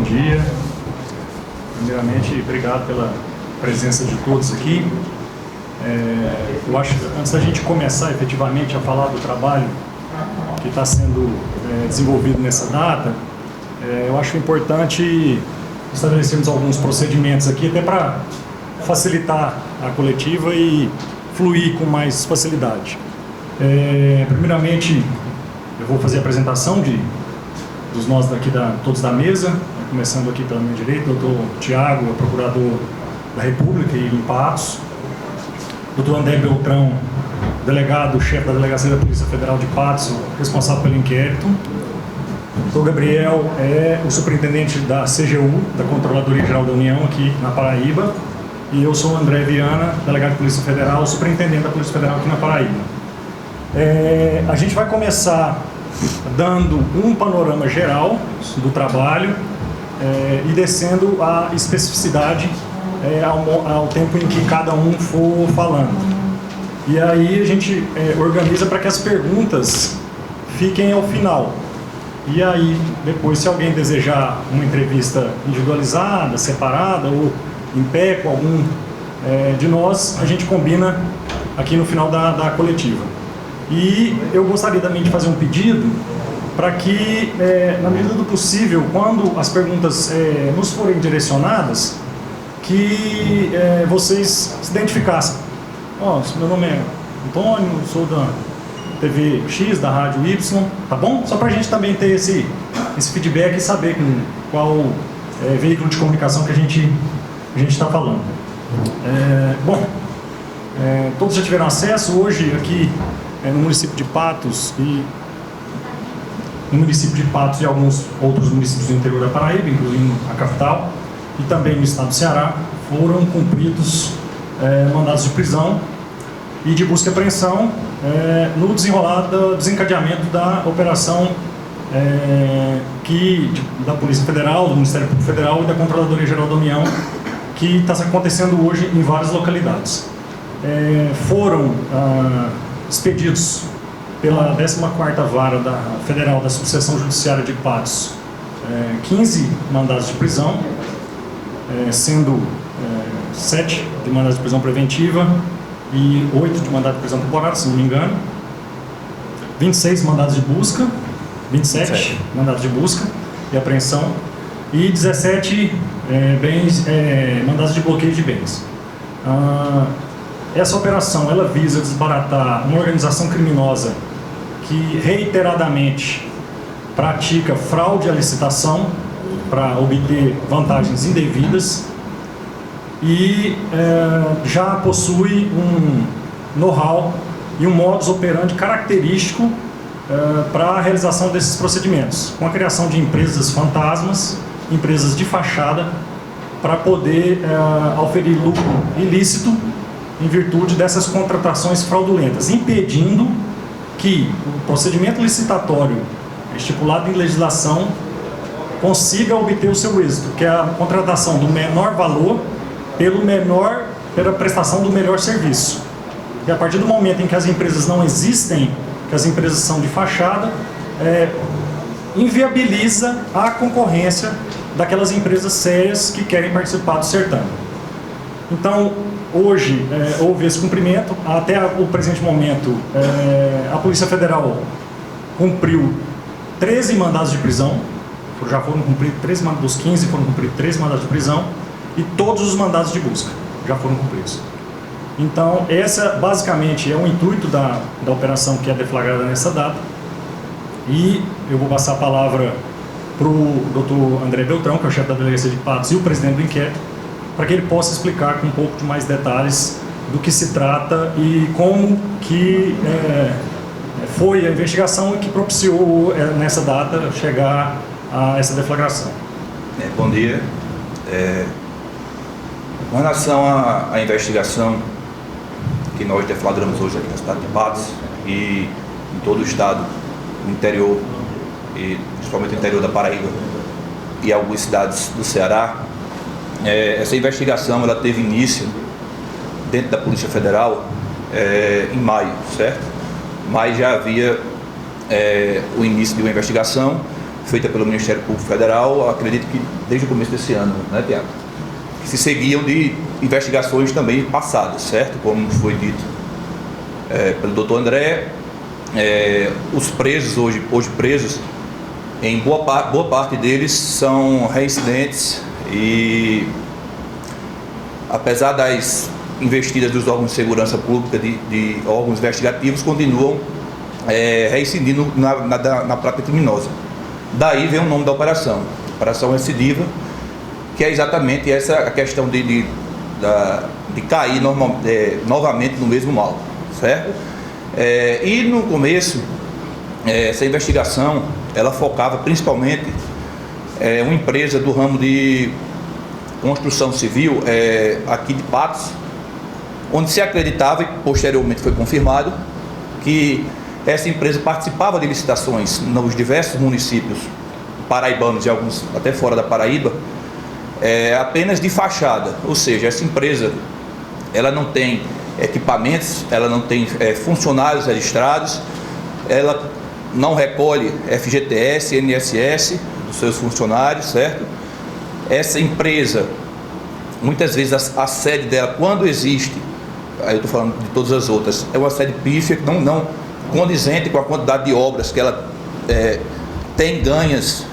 dia. Primeiramente, obrigado pela presença de todos aqui. Eu acho que antes da gente começar efetivamente a falar do trabalho que está sendo desenvolvido nessa data, eu acho importante estabelecermos alguns procedimentos aqui, até para facilitar a coletiva e fluir com mais facilidade. Primeiramente, eu vou fazer a apresentação dos nós daqui, todos da mesa, começando aqui pela minha direita, doutor Tiago, procurador da República em Patos, doutor André Beltrão, delegado-chefe da Delegacia da Polícia Federal de Patos, responsável pelo inquérito. Doutor Gabriel é o superintendente da CGU, da Controladoria Geral da União, aqui na Paraíba. E eu sou o André Viana, delegado de Polícia Federal, superintendente da Polícia Federal aqui na Paraíba. A gente vai começar dando um panorama geral do trabalho e descendo a especificidade ao tempo em que cada um for falando. E aí a gente organiza para que as perguntas fiquem ao final. E aí, depois, se alguém desejar uma entrevista individualizada, separada ou em pé com algum de nós, a gente combina aqui no final da coletiva. E eu gostaria também de fazer um pedido para que, na medida do possível, quando as perguntas nos forem direcionadas, que vocês se identificassem. Meu nome é Antônio, sou da TV X, da Rádio Y, tá bom? Só para a gente também ter esse feedback e saber com qual veículo de comunicação que a gente está falando. Todos já tiveram acesso hoje aqui no município de Patos e alguns outros municípios do interior da Paraíba, incluindo a capital, e também no estado do Ceará, foram cumpridos mandados de prisão e de busca e apreensão no desenrolar do desencadeamento da operação da Polícia Federal, do Ministério Público Federal e da Controladoria Geral da União, que está acontecendo hoje em várias localidades. Foram expedidos pela 14ª Vara Federal da Subseção Judiciária de Patos 15 mandados de prisão, sendo 7 de mandados de prisão preventiva e 8 de mandado de prisão temporária, se não me engano, 26 mandados de busca, 27 mandados de busca e apreensão e 17 mandados de bloqueio de bens. Essa operação ela visa desbaratar uma organização criminosa que reiteradamente pratica fraude à licitação para obter vantagens indevidas e já possui um know-how e um modus operandi característico para a realização desses procedimentos, com a criação de empresas fantasmas, empresas de fachada, para poder auferir lucro ilícito em virtude dessas contratações fraudulentas, impedindo que o procedimento licitatório estipulado em legislação consiga obter o seu êxito, que é a contratação do menor valor pela prestação do melhor serviço. E a partir do momento em que as empresas não existem, que as empresas são de fachada, inviabiliza a concorrência daquelas empresas sérias que querem participar do certame. Então, hoje houve esse cumprimento. Até o presente momento, a Polícia Federal cumpriu 13 mandados de prisão, já foram cumpridos 13 dos 15, foram cumpridos 13 mandados de prisão, e todos os mandados de busca já foram cumpridos. Então, essa basicamente é o intuito da operação que é deflagrada nessa data. E eu vou passar a palavra para o doutor André Beltrão, que é o chefe da Delegacia de Patos e o presidente do inquérito, para que ele possa explicar com um pouco de mais detalhes do que se trata e como que foi a investigação e que propiciou nessa data chegar a essa deflagração. Bom dia. Com relação à investigação que nós deflagramos hoje aqui na cidade de Patos e em todo o estado, no interior, e principalmente no interior da Paraíba e algumas cidades do Ceará, essa investigação ela teve início dentro da Polícia Federal em maio, certo? Mas já havia o início de uma investigação feita pelo Ministério Público Federal, acredito que desde o começo desse ano, né, Tiago? Que se seguiam de investigações também passadas, certo? Como foi dito pelo doutor André, os presos hoje presos, em boa parte deles são reincidentes e, apesar das investidas dos órgãos de segurança pública, de órgãos investigativos, continuam reincidindo na prática criminosa. Daí vem o nome da operação recidiva, que é exatamente essa a questão de cair novamente no mesmo mal, certo? E no começo, essa investigação, ela focava principalmente uma empresa do ramo de construção civil aqui de Patos, onde se acreditava, e posteriormente foi confirmado, que essa empresa participava de licitações nos diversos municípios paraibanos e alguns até fora da Paraíba, apenas de fachada, ou seja, essa empresa ela não tem equipamentos, ela não tem funcionários registrados, ela não recolhe FGTS, INSS dos seus funcionários, certo? Essa empresa, muitas vezes a sede dela, quando existe, aí eu estou falando de todas as outras, é uma sede pífia, não condizente com a quantidade de obras que ela tem ganhas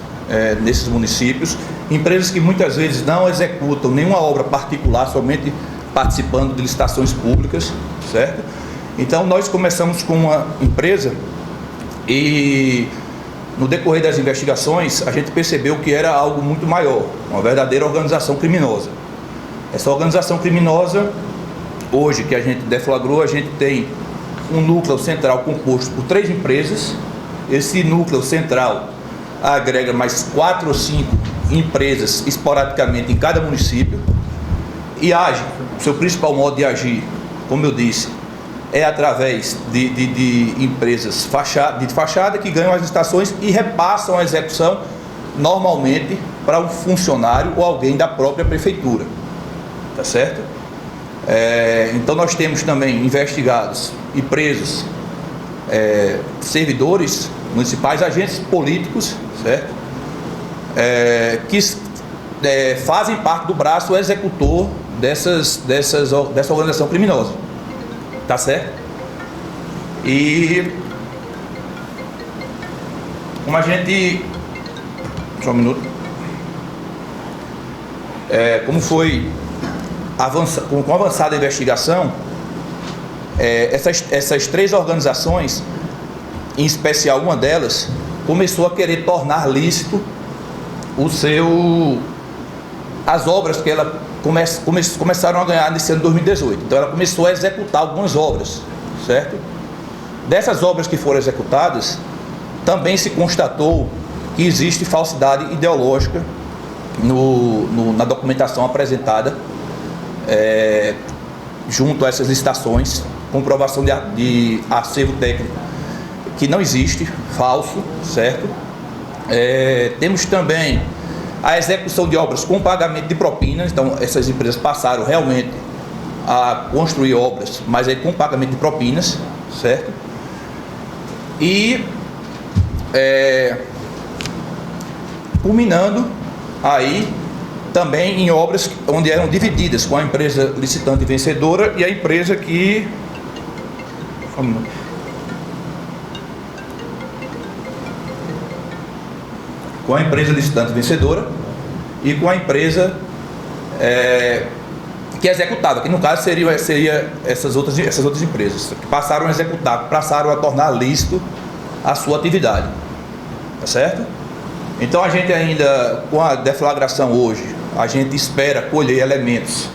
nesses municípios, empresas que muitas vezes não executam nenhuma obra particular, somente participando de licitações públicas, certo? Então nós começamos com uma empresa e no decorrer das investigações a gente percebeu que era algo muito maior, uma verdadeira organização criminosa. Essa organização criminosa, hoje que a gente deflagrou, a gente tem um núcleo central composto por 3 empresas. Esse núcleo central agrega mais 4 ou 5 empresas esporadicamente em cada município e age, seu principal modo de agir, como eu disse, é através de empresas de fachada que ganham as licitações e repassam a execução normalmente para um funcionário ou alguém da própria prefeitura, tá certo? Então nós temos também investigados e presos servidores municipais, agentes políticos, certo? Que fazem parte do braço executor dessa organização criminosa, tá certo? E como a gente, só um minuto, como foi com a avançada investigação, essas 3 organizações, em especial uma delas, começou a querer tornar lícito as obras que ela começaram a ganhar nesse ano de 2018. Então ela começou a executar algumas obras, certo? Dessas obras que foram executadas, também se constatou que existe falsidade ideológica na documentação apresentada junto a essas licitações, comprovação de acervo técnico que não existe, falso, certo? Temos também a execução de obras com pagamento de propinas. Então essas empresas passaram realmente a construir obras, mas com pagamento de propinas, certo? E culminando aí também em obras onde eram divididas com a empresa licitante vencedora e a empresa que com a empresa licitante vencedora e com a empresa que executava, que no caso seria essas outras empresas que passaram a executar, passaram a tornar lícito a sua atividade, tá certo? Então a gente ainda, com a deflagração hoje, a gente espera colher elementos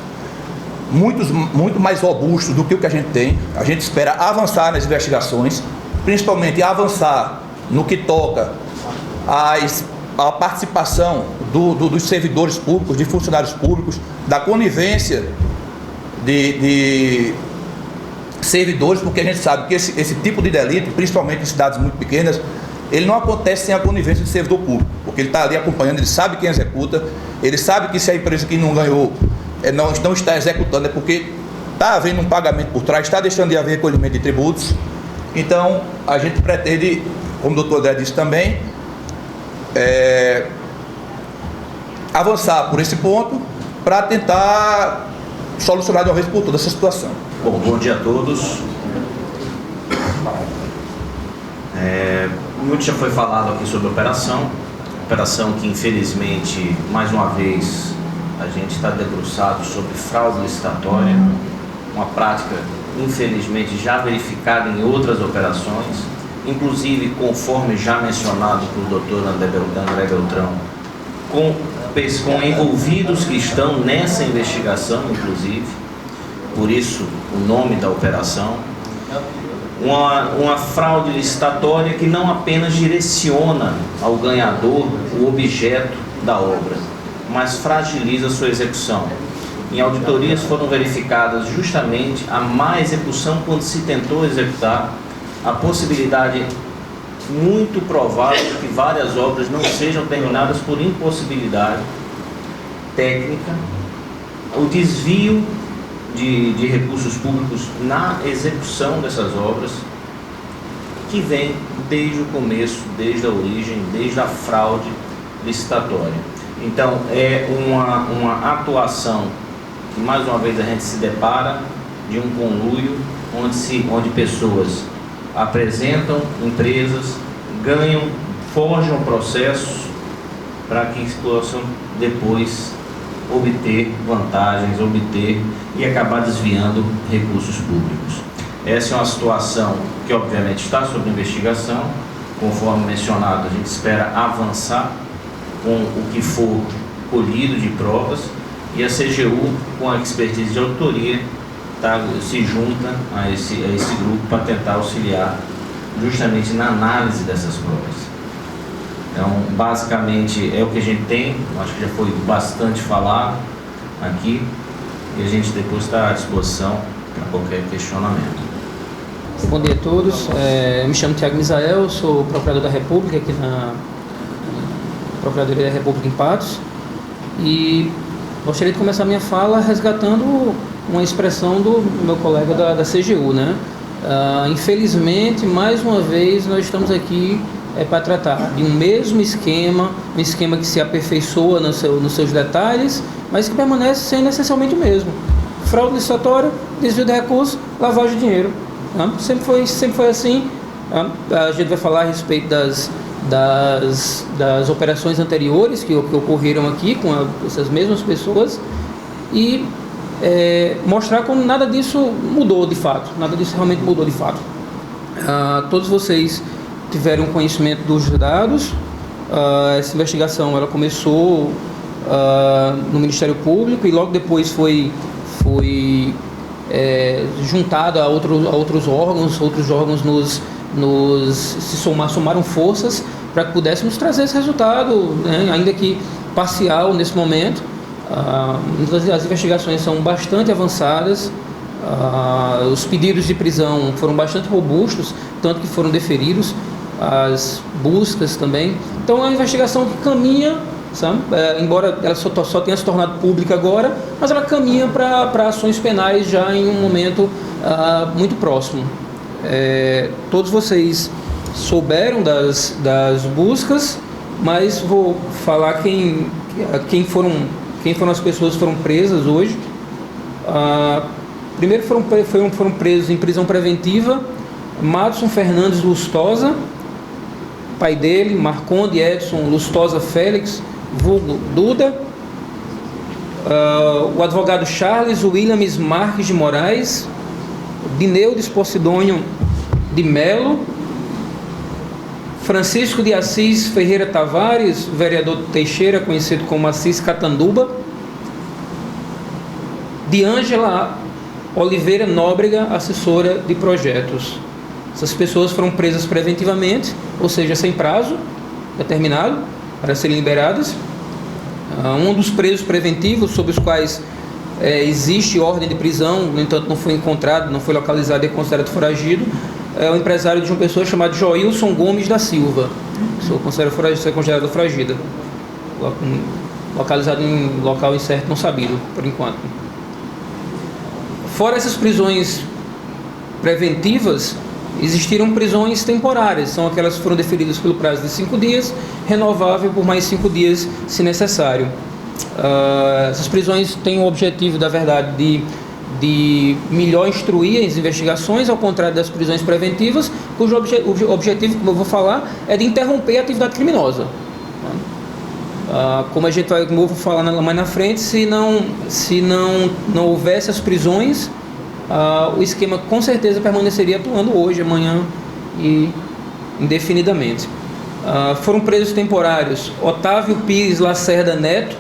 muito mais robustos do que o que a gente tem. A gente espera avançar nas investigações, principalmente avançar no que toca a participação dos servidores públicos, de funcionários públicos, da conivência de servidores, porque a gente sabe que esse tipo de delito, principalmente em cidades muito pequenas, ele não acontece sem a conivência de servidor público, porque ele está ali acompanhando, ele sabe quem executa, ele sabe que se a empresa que não ganhou não está executando, é porque está havendo um pagamento por trás, está deixando de haver recolhimento de tributos. Então a gente pretende, como o doutor André disse também, avançar por esse ponto para tentar solucionar de uma vez por todas essa situação. Bom dia a todos. Muito já foi falado aqui sobre a operação que infelizmente, mais uma vez, a gente está debruçado sobre fraude licitatória, uma prática infelizmente já verificada em outras operações, inclusive conforme já mencionado pelo Dr. André Beltrão, com envolvidos que estão nessa investigação, inclusive, por isso o nome da operação. Uma fraude licitatória que não apenas direciona ao ganhador o objeto da obra, mas fragiliza sua execução. Em auditorias foram verificadas justamente a má execução quando se tentou executar, a possibilidade muito provável de que várias obras não sejam terminadas por impossibilidade técnica, o desvio de recursos públicos na execução dessas obras, que vem desde o começo, desde a origem, desde a fraude licitatória. Então, é uma atuação que, mais uma vez, a gente se depara de um conluio onde pessoas apresentam empresas, ganham, forjam processos para que possam depois obter vantagens, e acabar desviando recursos públicos. Essa é uma situação que obviamente está sob investigação. Conforme mencionado, a gente espera avançar com o que for colhido de provas, e a CGU, com a expertise de auditoria, se junta a esse grupo para tentar auxiliar justamente na análise dessas provas. Então, basicamente, é o que a gente tem. Acho que já foi bastante falado aqui, e a gente depois está à disposição para qualquer questionamento. Bom dia a todos. Eu me chamo Thiago Misael, sou procurador da República aqui na Procuradoria da República em Patos, e gostaria de começar minha fala resgatando uma expressão do meu colega da CGU, né? Infelizmente, mais uma vez, nós estamos aqui para tratar de um mesmo esquema, um esquema que se aperfeiçoa nos seus detalhes, mas que permanece sendo essencialmente o mesmo: fraude licitatória, desvio de recursos, lavagem de dinheiro. Sempre foi assim. A gente vai falar a respeito das operações anteriores que ocorreram aqui com essas mesmas pessoas, e mostrar como nada disso mudou de fato, nada disso realmente mudou de fato. Todos vocês tiveram conhecimento dos dados. Essa investigação ela começou no Ministério Público e logo depois foi juntada a outros órgãos. Outros órgãos somaram forças para que pudéssemos trazer esse resultado, né, ainda que parcial nesse momento. As investigações são bastante avançadas, os pedidos de prisão foram bastante robustos, tanto que foram deferidos, as buscas também. Então é uma investigação que caminha, sabe? Embora ela só tenha se tornado pública agora, mas ela caminha para ações penais já em um momento muito próximo. Todos vocês souberam das buscas, mas vou falar quem foram as pessoas que foram presas hoje. Primeiro foram presos em prisão preventiva Madson Fernandes Lustosa, pai dele, Marconde Edson Lustosa Félix, vulgo Duda, o advogado Charles Williams Marques de Moraes, Bineudes Posidônio de Melo, Francisco de Assis Ferreira Tavares, vereador Teixeira, conhecido como Assis Catanduba, Diângela Oliveira Nóbrega, assessora de projetos. Essas pessoas foram presas preventivamente, ou seja, sem prazo determinado para serem liberadas. Um dos presos preventivos, sobre os quais existe ordem de prisão, no entanto não foi encontrado, não foi localizado e é considerado foragido, é um empresário de uma pessoa chamado Joilson Gomes da Silva, considerado foragido, localizado em local incerto, não sabido por enquanto. Fora essas prisões preventivas, existiram prisões temporárias, são aquelas que foram deferidas pelo prazo de 5 dias, renovável por mais 5 dias, se necessário. Essas prisões têm o objetivo, da verdade, de melhor instruir as investigações, ao contrário das prisões preventivas, cujo objetivo, como eu vou falar, é de interromper a atividade criminosa. Como a gente vai, como eu vou falar mais na frente, se não houvesse as prisões, o esquema com certeza permaneceria atuando hoje, amanhã e indefinidamente. Foram presos temporários Otávio Pires Lacerda Neto,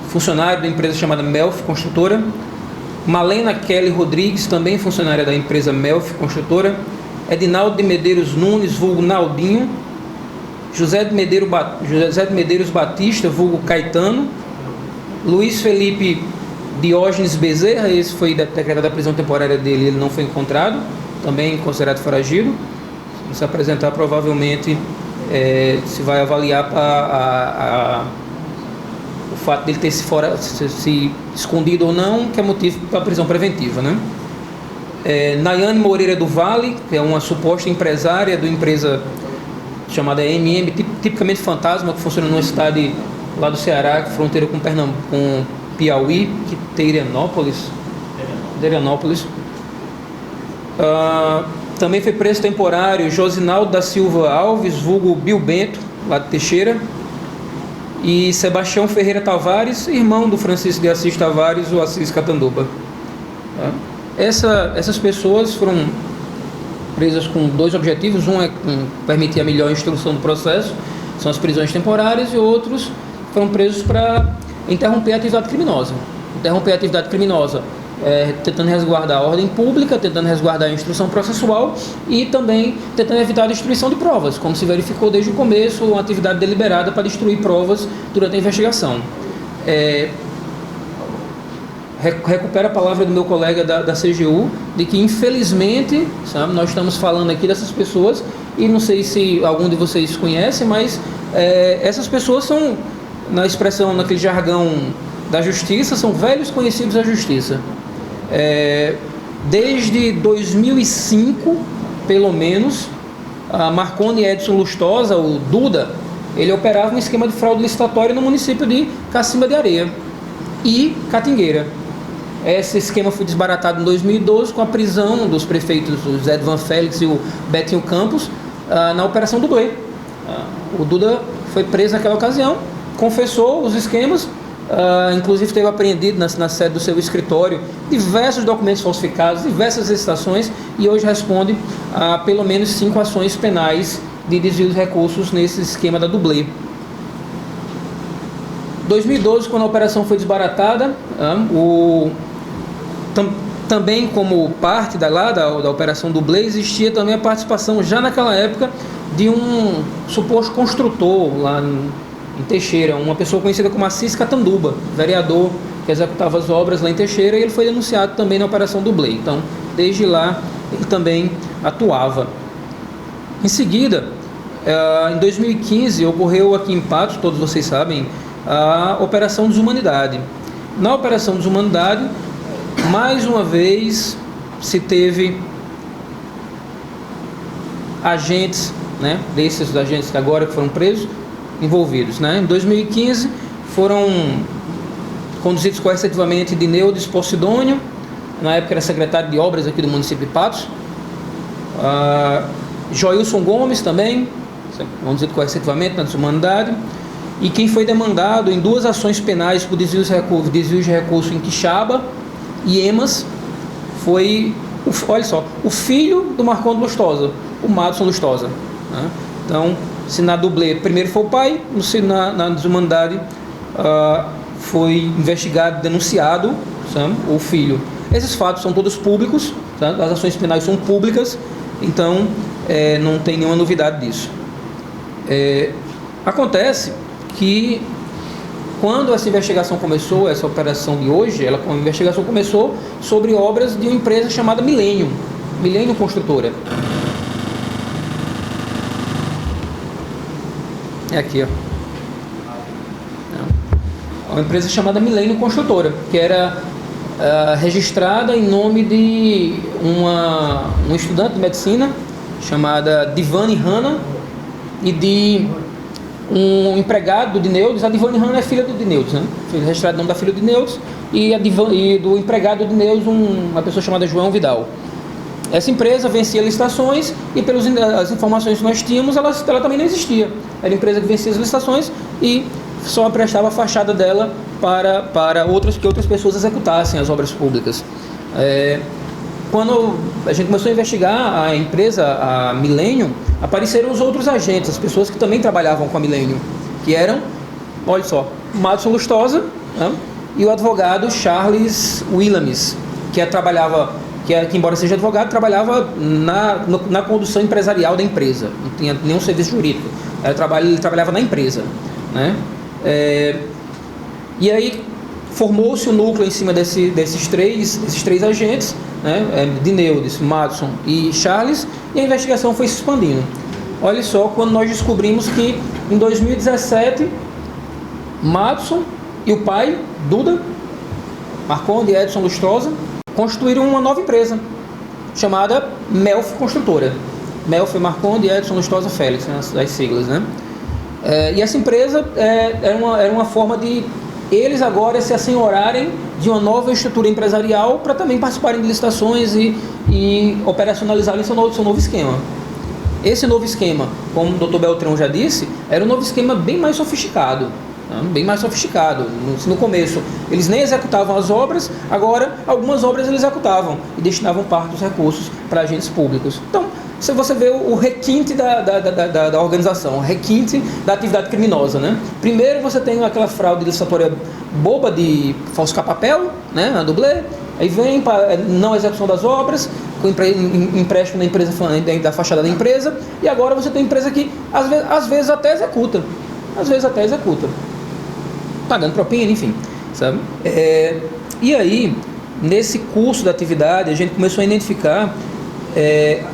funcionário da empresa chamada Melf Construtora; Malena Kelly Rodrigues, também funcionária da empresa Melf Construtora; Edinaldo de Medeiros Nunes, vulgo Naldinho; José de Medeiros Batista, vulgo Caetano; Luiz Felipe Diógenes Bezerra, esse foi decretada a prisão temporária dele, ele não foi encontrado, também considerado foragido. Se apresentar, provavelmente se vai avaliar o fato dele ter se escondido ou não, que é motivo para a prisão preventiva, né? Nayane Moreira do Vale, que é uma suposta empresária de uma empresa chamada MM, tipicamente fantasma, que funciona numa cidade lá do Ceará, fronteira com Piauí, Quiterianópolis. Também foi preso temporário Josinaldo da Silva Alves, vulgo Bill Bento, lá de Teixeira; e Sebastião Ferreira Tavares, irmão do Francisco de Assis Tavares, o Assis Catanduba. Essas pessoas foram presas com 2 objetivos: um é permitir a melhor instrução do processo, são as prisões temporárias, e outros foram presos para interromper a atividade criminosa. Tentando resguardar a ordem pública, tentando resguardar a instrução processual e também tentando evitar a destruição de provas, como se verificou desde o começo, uma atividade deliberada para destruir provas durante a investigação. Recupero a palavra do meu colega da CGU, de que infelizmente, sabe, nós estamos falando aqui dessas pessoas, e não sei se algum de vocês conhece, mas essas pessoas são, na expressão, naquele jargão da justiça, são velhos conhecidos da justiça. Desde 2005, pelo menos, a Marconi Edson Lustosa, o Duda, ele operava um esquema de fraude licitatória no município de Cacimba de Areia e Catingueira. Esse esquema foi desbaratado em 2012 com a prisão dos prefeitos o Zé Van Félix e o Betinho Campos na Operação Dublê. O Duda foi preso naquela ocasião, confessou os esquemas, inclusive teve apreendido na sede do seu escritório diversos documentos falsificados, diversas licitações, e hoje responde a pelo menos 5 ações penais de desvio de recursos nesse esquema da Dublê. 2012, quando a operação foi desbaratada, também como parte da operação Dublê, existia também a participação, já naquela época, de um suposto construtor lá em Teixeira, uma pessoa conhecida como Assis Catanduba, vereador que executava as obras lá em Teixeira, e ele foi denunciado também na Operação Dublê. Então, desde lá, ele também atuava. Em seguida, em 2015, ocorreu aqui em Patos, todos vocês sabem, a Operação Desumanidade. Na Operação Desumanidade, mais uma vez, se teve agentes, né, desses agentes que agora foram presos, envolvidos, né? Em 2015 foram conduzidos coercitivamente Dineudes Posidônio, na época era secretário de obras aqui do município de Patos, Joilson Gomes também, conduzido coercitivamente na desumanidade, e quem foi demandado em 2 ações penais por desvio de recurso em Quixaba e Emas foi, olha só, o filho do Marconi Lustosa, o Madison Lustosa, né? Então, se na Dublê primeiro foi o pai, na desumanidade foi investigado, denunciado, sabe, o filho. Esses fatos são todos públicos, sabe? As ações penais são públicas, então não tem nenhuma novidade disso. Acontece que quando essa investigação começou, essa operação de hoje, a investigação começou sobre obras de uma empresa chamada Millennium Construtora. É aqui, ó. Uma empresa chamada Millennium Construtora, que era registrada em nome de um estudante de medicina chamada Divani Hanna e de um empregado do Dineudes. A Divani Hanna é filha do Dineudes, né? Registrado em nome da filha do Dineudes, e do empregado do Dineudes, uma pessoa chamada João Vidal. Essa empresa vencia licitações e, pelas informações que nós tínhamos, ela também não existia. Era a empresa que vencia as licitações e só prestava a fachada dela para que outras pessoas executassem as obras públicas. Quando a gente começou a investigar a empresa, a Millennium, apareceram os outros agentes, as pessoas que também trabalhavam com a Millennium, que eram, olha só, Madison Lustosa, né, e o advogado Charles Williams, que embora seja advogado, trabalhava na condução empresarial da empresa, não tinha nenhum serviço jurídico, ele trabalhava na empresa, né? E aí formou-se o núcleo em cima desses três agentes, né? Dineudes, Madison e Charles, e a investigação foi se expandindo. Olha só, quando nós descobrimos que em 2017 Madison e o pai, Duda, Marconde e Edson Lustrosa, constituíram uma nova empresa chamada Melf Construtora. Melf Marconde e Edson Lustrosa Félix, né, as siglas, né? E essa empresa era uma forma de eles agora se assenhorarem de uma nova estrutura empresarial para também participarem de licitações e operacionalizarem seu novo esquema. Esse novo esquema, como o Dr. Beltrão já disse, era um novo esquema bem mais sofisticado. Bem mais sofisticado. No começo eles nem executavam as obras, agora algumas obras eles executavam e destinavam parte dos recursos para agentes públicos. Então você vê o requinte da organização, o requinte da atividade criminosa, né? Primeiro você tem aquela fraude licitatória boba de falsificar papel, né, na dublê, aí vem para não execução das obras, com empréstimo na empresa, da fachada da empresa, e agora você tem empresa que às vezes até executa, pagando propina, enfim, sabe? E aí, nesse curso da atividade, a gente começou a identificar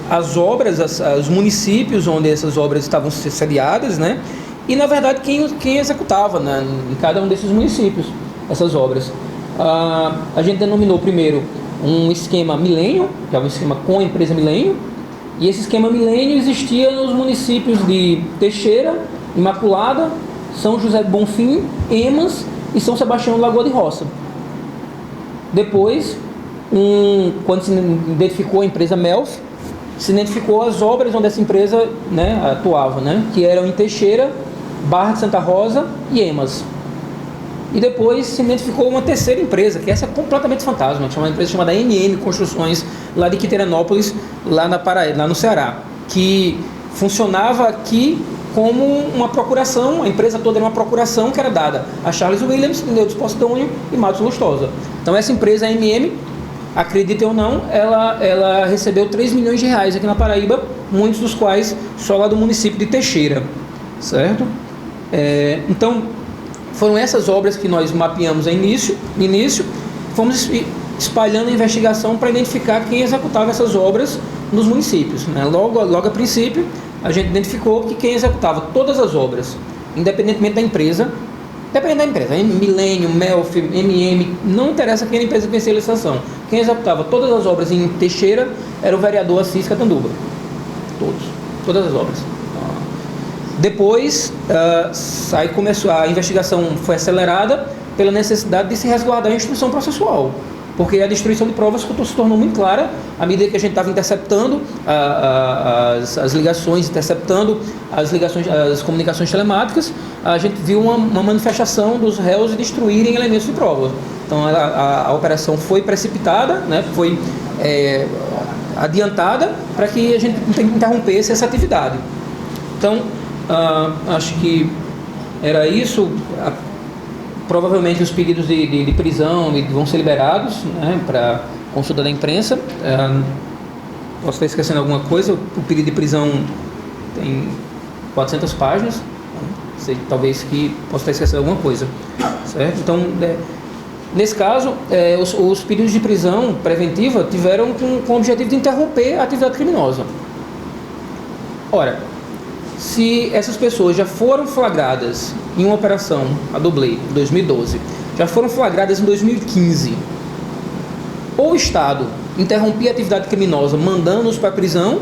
as obras, os municípios onde essas obras estavam sediadas, né? E, na verdade, quem executava, né, em cada um desses municípios essas obras. A gente denominou primeiro um esquema Millennium, que é um esquema com a empresa Millennium, e esse esquema Millennium existia nos municípios de Teixeira, Imaculada, São José do Bonfim, Emas e São Sebastião do Lagoa de Roça. Depois, quando se identificou a empresa Melf, se identificou as obras onde essa empresa, né, atuava, né, que eram em Teixeira, Barra de Santa Rosa e Emas. E depois se identificou uma terceira empresa, que essa é completamente fantasma, uma empresa chamada MM Construções, lá de Quiteiranópolis, lá na Paraíba, lá no Ceará, que funcionava aqui como uma procuração. A empresa toda era uma procuração que era dada a Charles Williams, Dineudes Postônio e Madison Lustosa. Então essa empresa, a MM, acreditem ou não, ela recebeu 3 milhões de reais aqui na Paraíba, muitos dos quais só lá do município de Teixeira, certo? Então, foram essas obras que nós mapeamos no início, fomos espalhando a investigação para identificar quem executava essas obras nos municípios, né? Logo a princípio, a gente identificou que quem executava todas as obras, independentemente da empresa, Millennium, Melf, MM, não interessa quem era a empresa que vencia a licitação. Quem executava todas as obras em Teixeira era o vereador Assis Catanduba. Todas as obras. Depois, a investigação foi acelerada pela necessidade de se resguardar a instrução processual, porque a destruição de provas se tornou muito clara à medida que a gente estava interceptando as ligações, as comunicações telemáticas. A gente viu uma manifestação dos réus de destruírem elementos de prova. Então a operação foi precipitada, né, foi adiantada para que a gente interrompesse essa atividade. Então, acho que era isso. Provavelmente os pedidos de prisão vão ser liberados, né, para consulta da imprensa. Posso estar esquecendo alguma coisa. O pedido de prisão tem 400 páginas. Sei, talvez que possa estar esquecendo alguma coisa, certo? Então, nesse caso, os pedidos de prisão preventiva tiveram com o objetivo de interromper a atividade criminosa. Ora, se essas pessoas já foram flagradas em uma operação, a Dublê, em 2012, já foram flagradas em 2015, ou o Estado interrompia a atividade criminosa mandando-os para a prisão,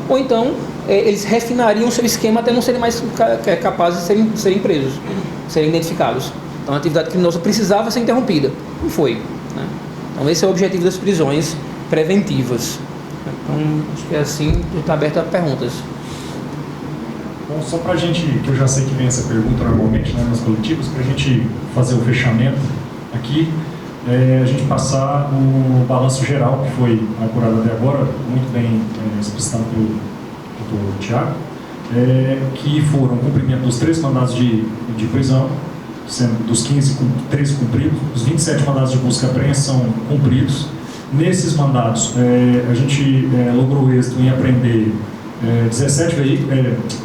ou então eles refinariam o seu esquema até não serem mais capazes de serem presos, serem identificados. Então a atividade criminosa precisava ser interrompida. Não foi, né? Então esse é o objetivo das prisões preventivas. Então acho que é assim, está aberto a perguntas. Bom, só para a gente, que eu já sei que vem essa pergunta normalmente, né, nas coletivas, para a gente fazer o fechamento aqui, a gente passar o balanço geral que foi apurado até agora, muito bem explicitado pelo Dr. Tiago, que foram o cumprimento dos 3 mandados de prisão, sendo dos 13 cumpridos, os 27 mandados de busca e apreensão cumpridos. Nesses mandados, a gente logrou êxito em apreender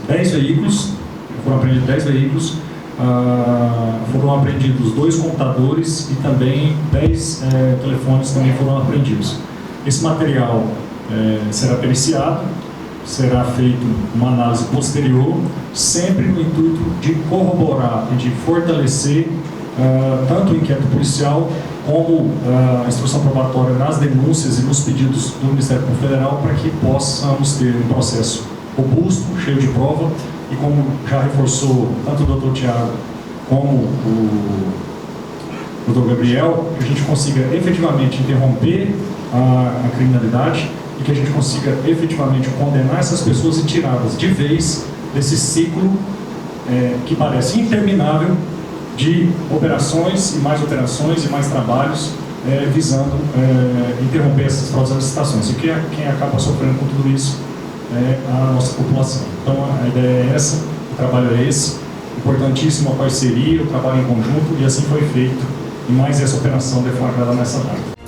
10 veículos, foram apreendidos 10 veículos, foram apreendidos 2 computadores e também 10 telefones também foram apreendidos. Esse material será periciado, será feito uma análise posterior, sempre no intuito de corroborar e de fortalecer tanto o inquérito policial como a instrução probatória nas denúncias e nos pedidos do Ministério Público Federal, para que possamos ter um processo robusto, cheio de prova, e como já reforçou tanto o Dr. Tiago como o Dr. Gabriel, que a gente consiga efetivamente interromper a criminalidade e que a gente consiga efetivamente condenar essas pessoas e tirá-las de vez desse ciclo que parece interminável de operações e mais operações e mais trabalhos visando interromper essas fraudes às licitações. E quem acaba sofrendo com tudo isso é a nossa população. Então a ideia é essa, o trabalho é esse, importantíssimo a parceria, o trabalho em conjunto, e assim foi feito em mais essa operação deflagrada nessa data.